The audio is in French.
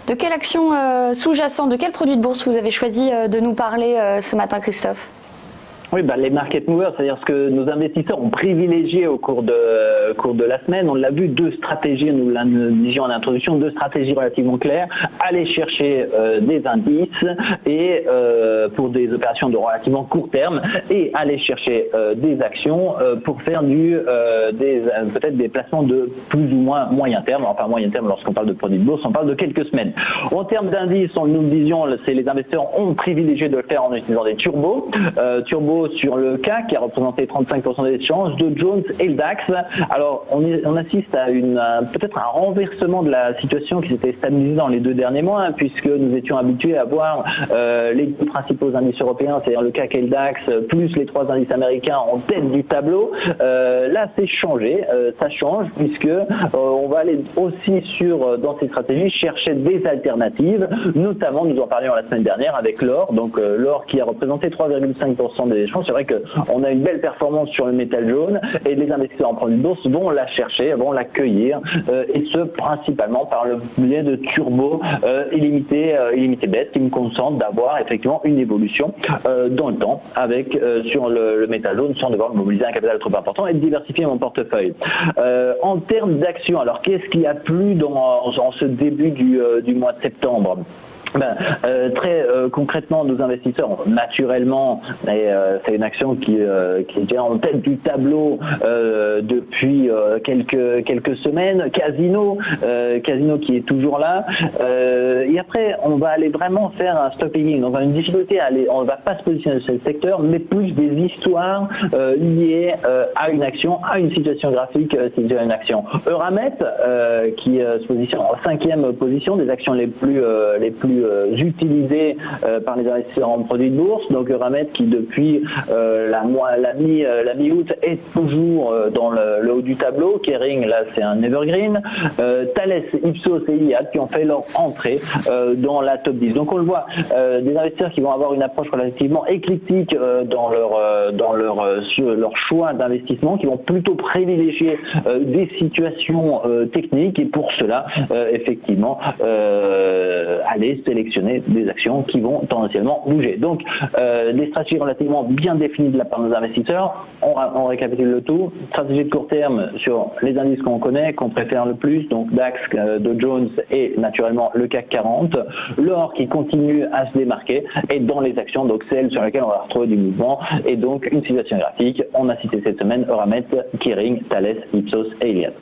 De quelle action sous-jacente, de quel produit de bourse vous avez choisi de nous parler ce matin, Christophe? Oui, les market movers, c'est-à-dire ce que nos investisseurs ont privilégié au cours de la semaine. On l'a vu, deux stratégies, nous le disions en introduction, deux stratégies relativement claires. Aller chercher des indices et pour des opérations de relativement court terme et aller chercher des actions pour faire peut-être des placements de plus ou moins moyen terme. Enfin, moyen terme, lorsqu'on parle de produits de bourse, on parle de quelques semaines. En termes d'indices, nous le disions, les investisseurs ont privilégié de le faire en utilisant des turbos. Sur le CAC qui a représenté 35% des échanges, Dow Jones et le DAX. Alors on assiste à peut-être un renversement de la situation qui s'était stabilisée dans les 2 derniers mois, puisque nous étions habitués à voir les 2 principaux indices européens, c'est-à-dire le CAC et le DAX, plus les 3 indices américains en tête du tableau. Là c'est changé, ça change, puisque on va aller aussi dans ces stratégies chercher des alternatives, notamment nous en parlions la semaine dernière avec l'or, donc l'or qui a représenté 3,5% des échanges. C'est vrai qu'on a une belle performance sur le métal jaune et les investisseurs en produits de bourse vont la chercher, vont l'accueillir et ce principalement par le biais de turbo illimité baisse qui me concentre d'avoir effectivement une évolution dans le temps avec sur le métal jaune sans devoir mobiliser un capital trop important et de diversifier mon portefeuille. En termes d'actions, alors qu'est-ce qui a plu en ce début du mois de septembre? Très concrètement, nos investisseurs, naturellement, et c'est une action qui est déjà en tête du tableau depuis quelques semaines. Casino qui est toujours là. Et après, on va aller vraiment faire un stock picking. On a une difficulté on ne va pas se positionner sur le secteur, mais plus des histoires liées à une action, à une situation graphique, c'est déjà une action. Euramet qui se positionne en 5e position des actions les plus utilisées par les investisseurs en produits de bourse. Donc Euramet qui depuis la mi-août est toujours dans le haut du tableau. Kering, là c'est un evergreen. Thales, Ipsos et Iliad qui ont fait leur entrée dans la top 10. Donc on le voit, des investisseurs qui vont avoir une approche relativement éclectique dans leur choix d'investissement, qui vont plutôt privilégier des situations techniques et pour cela effectivement aller sélectionner des actions qui vont tendanciellement bouger. Donc des stratégies relativement bien définies de la part de nos investisseurs. On récapitule le tout. Stratégie de court terme sur les indices qu'on connaît, qu'on préfère le plus, donc DAX, Dow Jones et naturellement le CAC 40. L'or qui continue à se démarquer et dans les actions, donc celles sur lesquelles on va retrouver du mouvement et donc une situation graphique. On a cité cette semaine Euramet, Kering, Thales, Ipsos et Iliad.